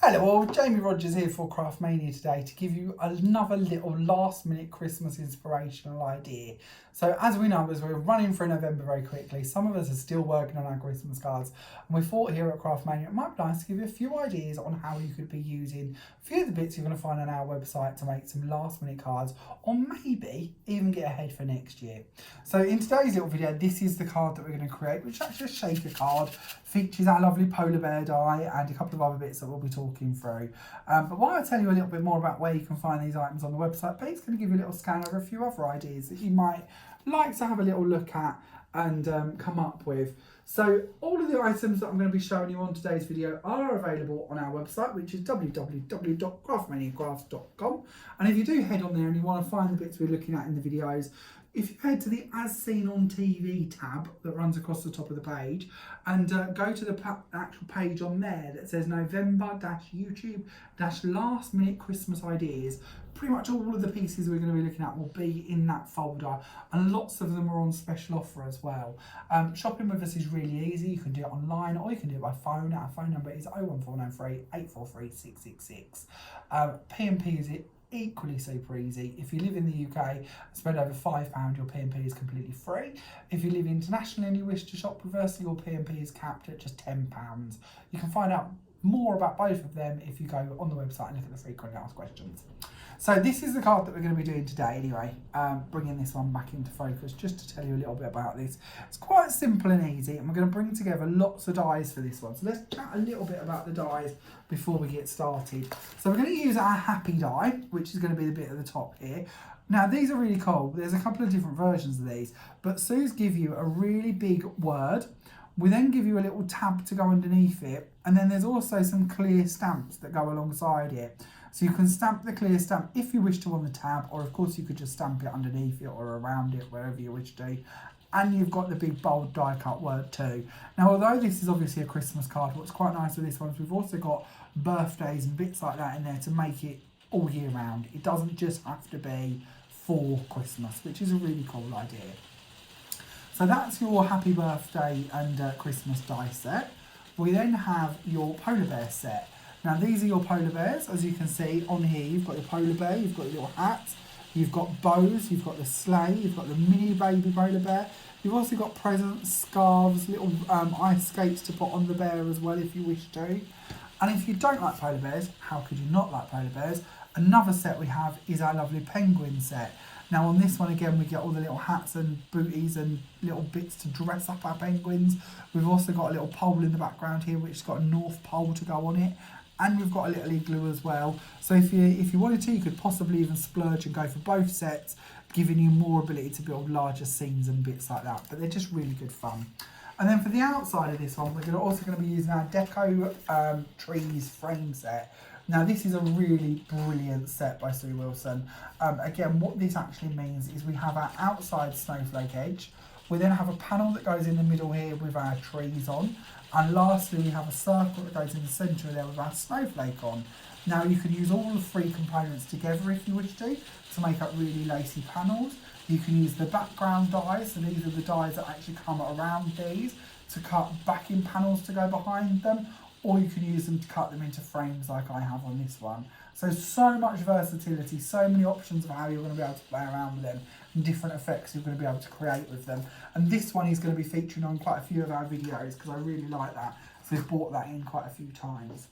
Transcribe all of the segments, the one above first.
Hello all, Jamie Rogers here for Craftmania today to give you another little last minute Christmas inspirational idea. So as we know, as we're running through November very quickly, some of us are still working on our Christmas cards, and we thought here at Craftmania it might be nice to give you a few ideas on how you could be using a few of the bits you're going to find on our website to make some last minute cards, or maybe even get ahead for next year. So in today's little video, this is the card that we're going to create, which is actually a shaker card, features our lovely polar bear die and a couple of other bits that we'll be talking through. But while I tell you a little bit more about where you can find these items on the website, Pete's going to give you a little scan over a few other ideas that you might like to have a little look at and come up with. So all of the items that I'm going to be showing you on today's video are available on our website, which is www.craftmaniacrafts.com. And if you do head on there and you want to find the bits we're looking at in the videos, if you head to the As Seen on TV tab that runs across the top of the page and go to the actual page on there that says November-YouTube-last minute Christmas ideas, pretty much all of the pieces we're going to be looking at will be in that folder, and lots of them are on special offer as well. Shopping with us is really easy. You can do it online or you can do it by phone. Our phone number is 01403 843 666. P&P is equally super easy. If you live in the UK and spend over £5, your P&P is completely free. If you live internationally and you wish to shop with us, your P&P is capped at just £10. You can find out more about both of them if you go on the website and look at the frequently asked questions. So this is the card that we're going to be doing today anyway, bringing this one back into focus just to tell you a little bit about this. It's quite simple and easy, and we're going to bring together lots of dies for this one. So let's chat a little bit about the dies before we get started. So we're going to use our happy die, which is going to be the bit at the top here. Now these are really cool. There's a couple of different versions of these, but Sue's give you a really big word. We then give you a little tab to go underneath it, and then there's also some clear stamps that go alongside it. So you can stamp the clear stamp if you wish to on the tab, or of course you could just stamp it underneath it or around it, wherever you wish to. And you've got the big bold die cut word too. Now although this is obviously a Christmas card, what's quite nice with this one is we've also got birthdays and bits like that in there to make it all year round. It doesn't just have to be for Christmas, which is a really cool idea. So that's your happy birthday and Christmas die set. We then have your polar bear set. Now these are your polar bears. As you can see on here, you've got your polar bear, you've got your little hat, you've got bows, you've got the sleigh, you've got the mini baby polar bear. You've also got presents, scarves, little ice skates to put on the bear as well if you wish to. And if you don't like polar bears, how could you not like polar bears? Another set we have is our lovely penguin set. Now on this one again, we get all the little hats and booties and little bits to dress up our penguins. We've also got a little pole in the background here which has got a North Pole to go on it. And we've got a little igloo as well. So if you wanted to, you could possibly even splurge and go for both sets, giving you more ability to build larger scenes and bits like that. But they're just really good fun. And then for the outside of this one, we're also going to be using our Deco Trees frame set. Now this is a really brilliant set by Sue Wilson. Again, what this actually means is we have our outside snowflake edge. We then have a panel that goes in the middle here with our trees on. And lastly, we have a circle that goes in the centre there with our snowflake on. Now you can use all the three components together if you wish to make up really lacy panels. You can use the background dies, so these are the dies that actually come around these to cut backing panels to go behind them, or you can use them to cut them into frames like I have on this one. So much versatility, so many options of how you're going to be able to play around with them and different effects you're going to be able to create with them. And this one is going to be featuring on quite a few of our videos because I really like that. So we've brought that in quite a few times.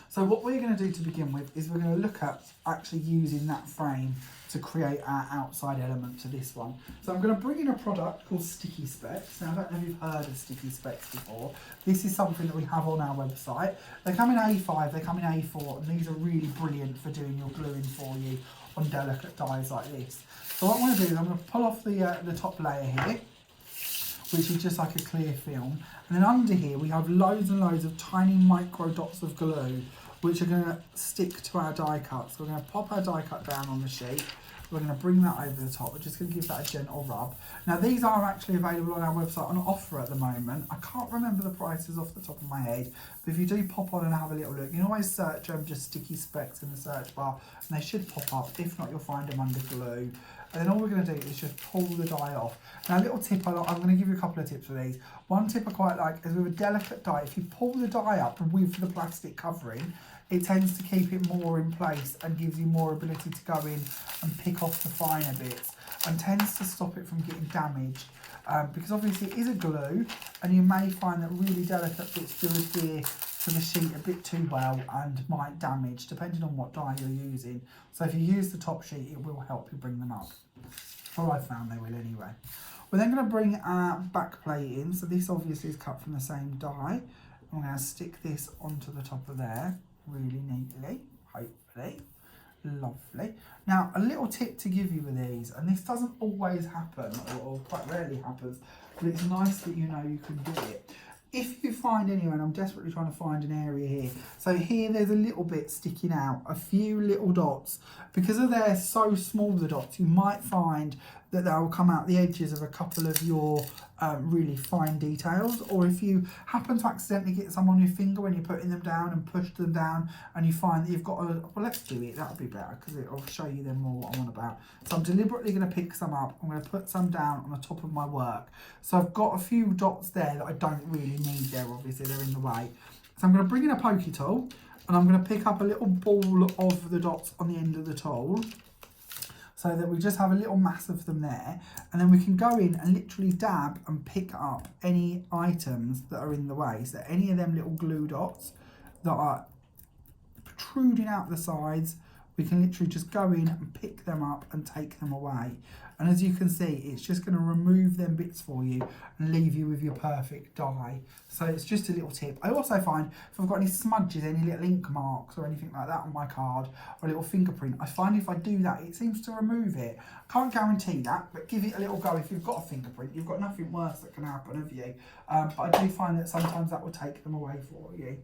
So what we're going to do to begin with is we're going to look at actually using that frame to create our outside element to this one. So I'm going to bring in a product called Sticky Specs. Now I don't know if you've heard of Sticky Specs before. This is something that we have on our website. They come in A5, they come in A4, and these are really brilliant for doing your gluing for you on delicate dies like this. So what I'm going to do is I'm going to pull off the top layer here, which is just like a clear film. And then under here we have loads and loads of tiny micro dots of glue which are going to stick to our die cut. So we're going to pop our die cut down on the sheet. We're going to bring that over the top. We're just going to give that a gentle rub. Now these are actually available on our website on offer at the moment. I can't remember the prices off the top of my head, but if you do pop on and have a little look, you can always search just Sticky Specs in the search bar and they should pop up. If not, you'll find them under glue. and then all we're going to do is just pull the die off. Now a little tip, I'm going to give you a couple of tips for these. One tip I quite like is with a delicate die, if you pull the die up with the plastic covering, it tends to keep it more in place and gives you more ability to go in and pick off the finer bits, and tends to stop it from getting damaged. Because obviously it is a glue, and you may find that really delicate bits do adhere to the sheet a bit too well and might damage, depending on what die you're using. So if you use the top sheet, it will help you bring them up. Or I've found they will anyway. We're then going to bring our back plate in. So this obviously is cut from the same die. I'm going to stick this onto the top of there really neatly, hopefully. Lovely. Now, a little tip to give you with these, and this doesn't always happen, or quite rarely happens, but it's nice that you know you can do it. If you find anywhere, and I'm desperately trying to find an area here, so here there's a little bit sticking out, a few little dots. Because they're so small, the dots, you might find that they'll come out the edges of a couple of your really fine details. Or if you happen to accidentally get some on your finger when you're putting them down and push them down, and you find that you've got a, well, let's do it, that'll be better because it'll show you then more what I'm on about. So I'm deliberately going to pick some up. I'm going to put some down on the top of my work. So I've got a few dots there that I don't really need there, obviously they're in the way. So I'm going to bring in a pokey tool, and I'm going to pick up a little ball of the dots on the end of the tool, so that we just have a little mass of them there, and then we can go in and literally dab and pick up any items that are in the way. So any of them little glue dots that are protruding out the sides, we can literally just go in and pick them up and take them away. And as you can see, it's just going to remove them bits for you and leave you with your perfect die. So it's just a little tip. I also find if I've got any smudges, any little ink marks or anything like that on my card, or a little fingerprint, I find if I do that, it seems to remove it. Can't guarantee that, but give it a little go. If you've got a fingerprint, you've got nothing worse that can happen, have you? But I do find that sometimes that will take them away for you.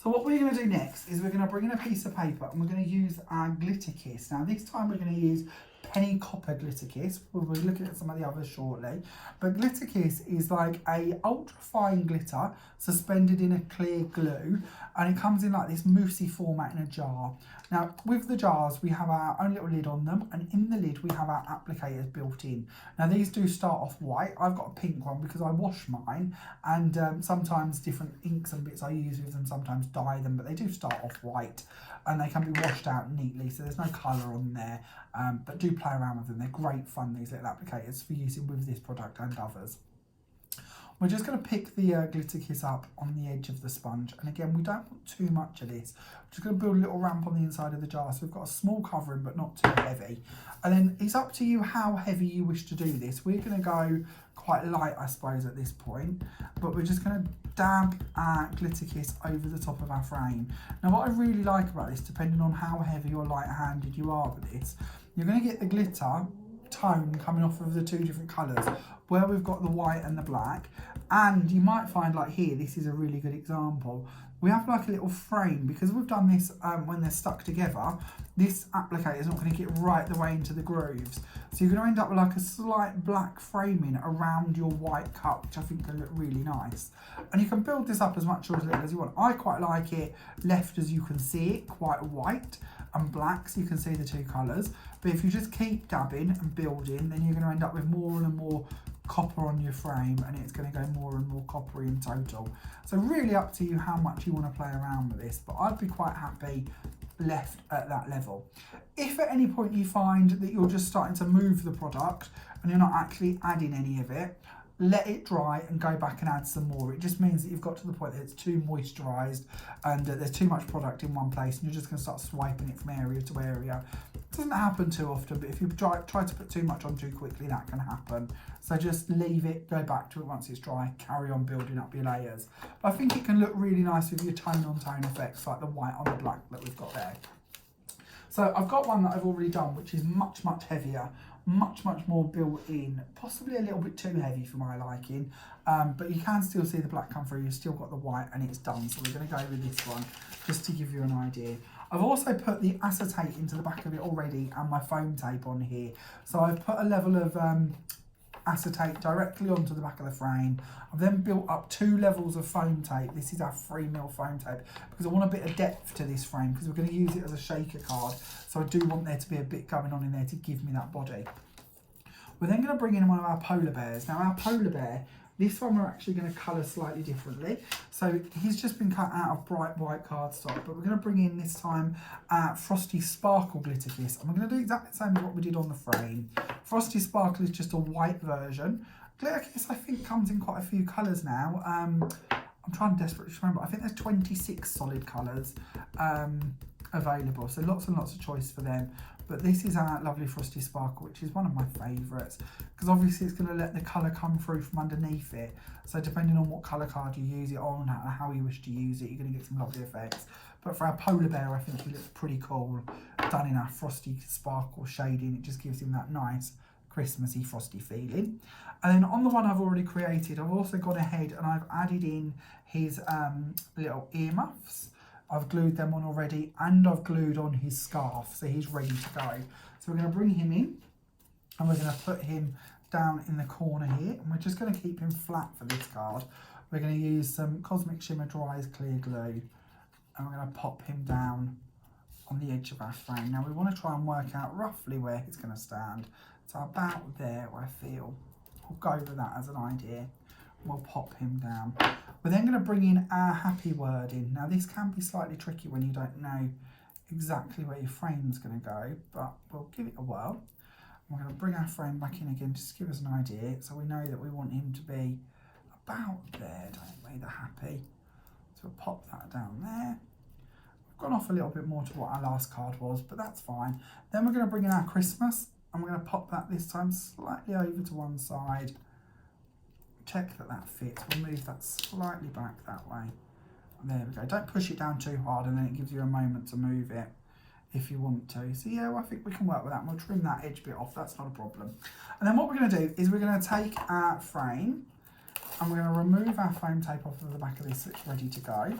So what we're going to do next is we're going to bring in a piece of paper, and we're going to use our glitter kiss. Now this time we're going to use penny copper glitter kiss. We'll be looking at some of the others shortly. But glitter kiss is like a ultra fine glitter suspended in a clear glue, and it comes in like this moussey format in a jar. Now with the jars we have our own little lid on them, and in the lid we have our applicators built in. Now these do start off white. I've got a pink one because I wash mine, and sometimes different inks and bits I use with them sometimes dye them, but they do start off white and they can be washed out neatly, so there's no colour on there, but do play around with them. They're great fun, these little applicators, for using with this product and others. We're just going to pick the glitter kiss up on the edge of the sponge, and again we don't want too much of this. We're just going to build a little ramp on the inside of the jar, so we've got a small covering but not too heavy. And then it's up to you how heavy you wish to do this. We're going to go quite light, I suppose, at this point, but we're just going to dab our glitter kiss over the top of our frame. Now what I really like about this, depending on how heavy or light-handed you are with this, you're going to get the glitter tone coming off of the two different colours, where we've got the white and the black. And you might find, like here, this is a really good example. We have like a little frame, because we've done this when they're stuck together, this applicator is not going to get right the way into the grooves. So you're going to end up with like a slight black framing around your white cup, which I think can look really nice. And you can build this up as much or as little as you want. I quite like it left, as you can see it, quite white and black, so you can see the two colours. But if you just keep dabbing and building, then you're going to end up with more and more copper on your frame, and it's going to go more and more coppery in total. So really up to you how much you want to play around with this, but I'd be quite happy left at that level. If at any point you find that you're just starting to move the product and you're not actually adding any of it, let it dry and go back and add some more. It just means that you've got to the point that it's too moisturised and there's too much product in one place, and you're just going to start swiping it from area to area. It doesn't happen too often, but if you try to put too much on too quickly, that can happen. So just leave it, go back to it once it's dry, carry on building up your layers. But I think it can look really nice with your tone on tone effects, like the white on the black that we've got there. So I've got one that I've already done, which is much heavier, much more built in, possibly a little bit too heavy for my liking, but you can still see the black come through. You've still got the white and it's done, so we're going to go with this one just to give you an idea. I've also put the acetate into the back of it already and my foam tape on here, so I've put a level of acetate directly onto the back of the frame. I've then built up 2 levels of foam tape. This is our 3mm foam tape because I want a bit of depth to this frame because we're going to use it as a shaker card. So I do want there to be a bit going on in there to give me that body. We're then going to bring in one of our polar bears. Now our polar bear, this one we're actually going to colour slightly differently. So he's just been cut out of bright white cardstock, but we're going to bring in this time Frosty Sparkle Glitter Kiss. And we're going to do exactly the same as what we did on the frame. Frosty Sparkle is just a white version. Glitter Kiss I think comes in quite a few colours now. I'm trying desperately to remember. I think there's 26 solid colours available, so lots and lots of choice for them. But this is our lovely Frosty Sparkle, which is one of my favourites because obviously it's going to let the colour come through from underneath it. So depending on what colour card you use it on and how you wish to use it, you're going to get some lovely effects. But for our polar bear, I think he looks pretty cool, done in our Frosty Sparkle shading. It just gives him that nice Christmassy frosty feeling. And then on the one I've already created, I've also gone ahead and I've added in his little earmuffs. I've glued them on already and I've glued on his scarf, so he's ready to go. So we're going to bring him in and we're going to put him down in the corner here, and we're just going to keep him flat for this card. We're going to use some Cosmic Shimmer Dry's clear glue and we're going to pop him down on the edge of our frame. Now we want to try and work out roughly where he's going to stand. So about there, I feel. We'll go with that as an idea. We'll pop him down. We're then going to bring in our happy word in. Now this can be slightly tricky when you don't know exactly where your frame's going to go, but we'll give it a whirl. We're going to bring our frame back in again just to give us an idea, so we know that we want him to be about there, don't we, the happy. So we'll pop that down there. We've gone off a little bit more to what our last card was, but that's fine. Then we're going to bring in our Christmas, and we're going to pop that this time slightly over to one side. Check that that fits. We'll move that slightly back that way. There we go. Don't push it down too hard and then it gives you a moment to move it if you want to. So yeah, well, I think we can work with that. We'll trim that edge bit off. That's not a problem. And then what we're going to do is we're going to take our frame and we're going to remove our foam tape off of the back of this so it's ready to go.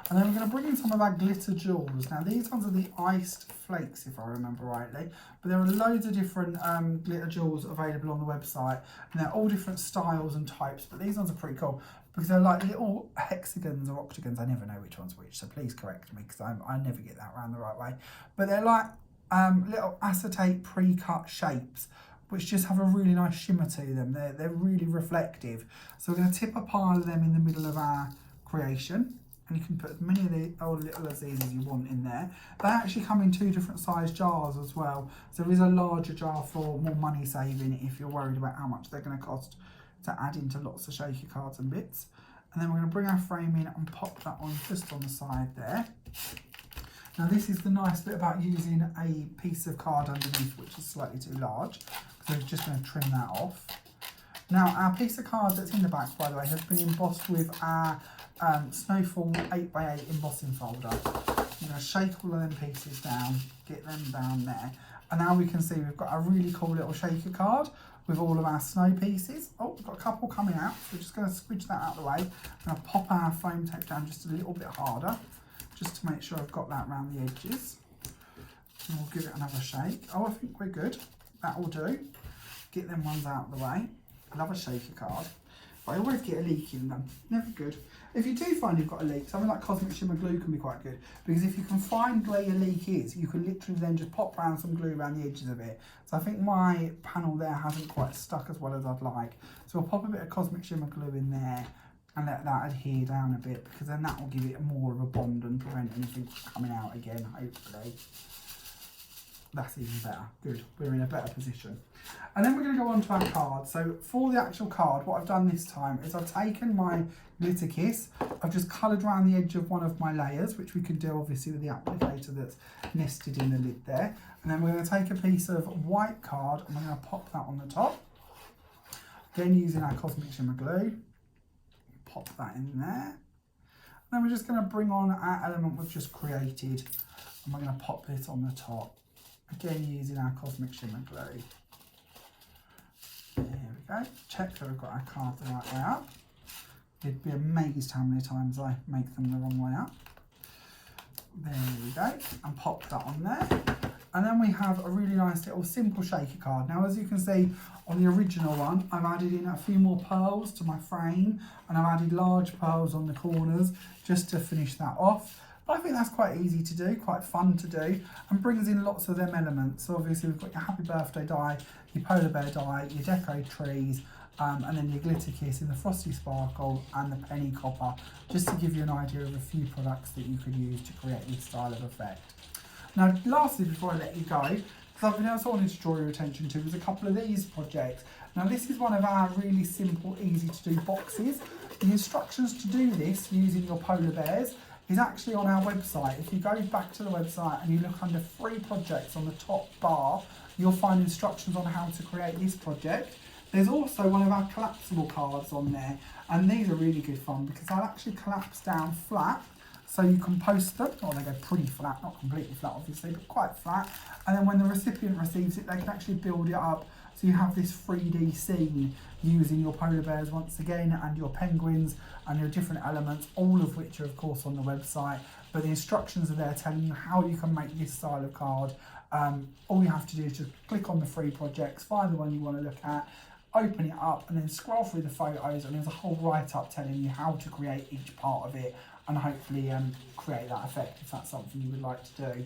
And then we're going to bring in some of our glitter jewels. Now these ones are the iced flakes, if I remember rightly, but there are loads of different glitter jewels available on the website, and they're all different styles and types, but these ones are pretty cool because they're like little hexagons or octagons. I never know which one's which, so please correct me because I never get that around the right way. But they're like little acetate pre-cut shapes which just have a really nice shimmer to them. They're really reflective. So we're going to tip a pile of them in the middle of our creation. And you can put as many of the old little of these as you want in there. They actually come in 2 different size jars as well. So there is a larger jar for more money saving if you're worried about how much they're going to cost to add into lots of shaker cards and bits. And then we're going to bring our frame in and pop that on just on the side there. Now this is the nice bit about using a piece of card underneath which is slightly too large. So we're just going to trim that off. Now our piece of card that's in the back, by the way, has been embossed with our Snowfall 8x8 embossing folder. I'm going to shake all of them pieces down, get them down there, and now we can see we've got a really cool little shaker card with all of our snow pieces. Oh, we've got a couple coming out, so we're just going to squidge that out of the way. I'm going to pop our foam tape down just a little bit harder, just to make sure I've got that around the edges. And we'll give it another shake. Oh, I think we're good. That will do. Get them ones out of the way. I love a shaker card. I always get a leak in them, never good. If you do find you've got a leak, something like Cosmic Shimmer glue can be quite good, because if you can find where your leak is, you can literally then just pop around some glue around the edges of it. So I think my panel there hasn't quite stuck as well as I'd like. So we'll pop a bit of Cosmic Shimmer glue in there and let that adhere down a bit, because then that will give it more of a bond and prevent anything coming out again, hopefully. That's even better. Good, we're in a better position. And then we're going to go on to our card. So for the actual card, what I've done this time is I've taken my glitter kiss, I've just coloured around the edge of one of my layers, which we can do obviously with the applicator that's nested in the lid there. And then we're going to take a piece of white card and we're going to pop that on the top. Again, using our Cosmic Shimmer glue, pop that in there. And then we're just going to bring on our element we've just created and we're going to pop it on the top. Again, using our Cosmic Shimmer glue. There we go. Check that we've got our card the right way up. You'd be amazed how many times I make them the wrong way up. There we go. And pop that on there. And then we have a really nice little simple shaker card. Now, as you can see on the original one, I've added in a few more pearls to my frame, and I've added large pearls on the corners just to finish that off. But I think that's quite easy to do, quite fun to do, and brings in lots of them elements. So obviously we've got your happy birthday die, your polar bear die, your decorated trees, and then your glitter kiss in the frosty sparkle and the penny copper, just to give you an idea of a few products that you could use to create this style of effect. Now, lastly, before I let you go, something else I wanted to draw your attention to was a couple of these projects. Now, this is one of our really simple, easy to do boxes. The instructions to do this using your polar bears is actually on our website. If you go back to the website and you look under free projects on the top bar, you'll find instructions on how to create this project. There's also one of our collapsible cards on there, and these are really good fun because they'll actually collapse down flat, so you can post them, or they go pretty flat, not completely flat obviously, but quite flat, and then when the recipient receives it, they can actually build it up, so you have this 3D scene using your polar bears once again, and your penguins, and your different elements, all of which are of course on the website, but the instructions are there telling you how you can make this style of card. All you have to do is just click on the free projects, find the one you want to look at, open it up, and then scroll through the photos, and there's a whole write-up telling you how to create each part of it, and hopefully create that effect if that's something you would like to do.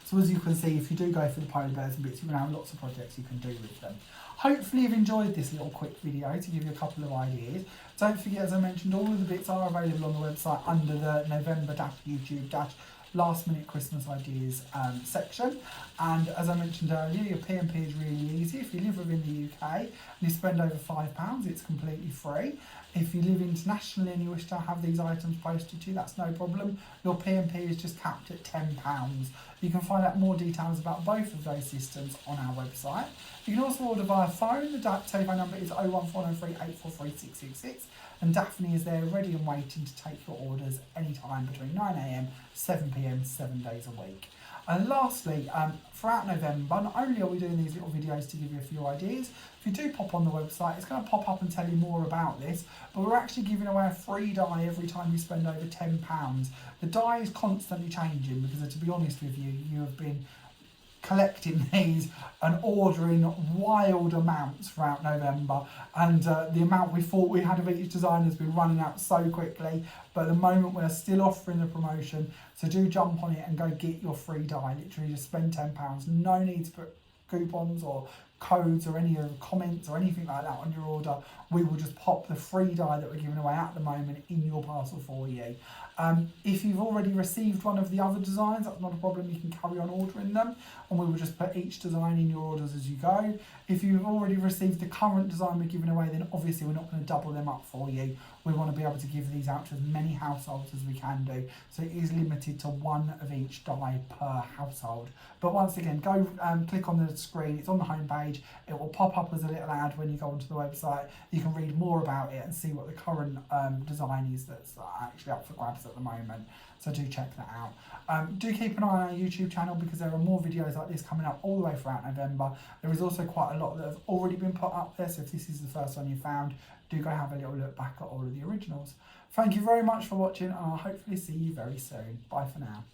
So as you can see, if you do go for the polar bears and bits, you're going to have lots of projects you can do with them. Hopefully you've enjoyed this little quick video to give you a couple of ideas. Don't forget, as I mentioned, all of the bits are available on the website under the November-YouTube- last minute Christmas ideas section. And as I mentioned earlier, your P&P is really easy. If you live within the UK and you spend over £5, it's completely free. If you live internationally and you wish to have these items posted to you, that's no problem. Your P&P is just capped at £10. You can find out more details about both of those systems on our website. You can also order via phone. The telephone number is 01403 843 666. And Daphne is there ready and waiting to take your orders anytime between 9 AM, 7 PM, 7 days a week. And lastly, throughout November, not only are we doing these little videos to give you a few ideas, if you do pop on the website, it's going to pop up and tell you more about this, but we're actually giving away a free die every time you spend over £10. The die is constantly changing because, to be honest with you, you have been collecting these and ordering wild amounts throughout November, and the amount we thought we had of each design has been running out so quickly, but at the moment we're still offering the promotion, so do jump on it and go get your free die. Literally just spend £10, no need to put coupons or codes or any of the comments or anything like that on your order. We will just pop the free die that we're giving away at the moment in your parcel for you. If you've already received one of the other designs, that's not a problem, you can carry on ordering them, and we will just put each design in your orders as you go. If you've already received the current design we're giving away, then obviously we're not going to double them up for you. We want to be able to give these out to as many households as we can do, so it is limited to one of each die per household. But once again, go click on the screen, it's on the home page, it will pop up as a little ad when you go onto the website. You can read more about it and see what the current design is that's actually up for grabs at the moment, so do check that out. Do keep an eye on our YouTube channel because there are more videos like this coming up all the way throughout November. There is also quite a lot that have already been put up there, so if this is the first one you found, do go have a little look back at all of the originals. Thank you very much for watching, and I'll hopefully see you very soon. Bye for now.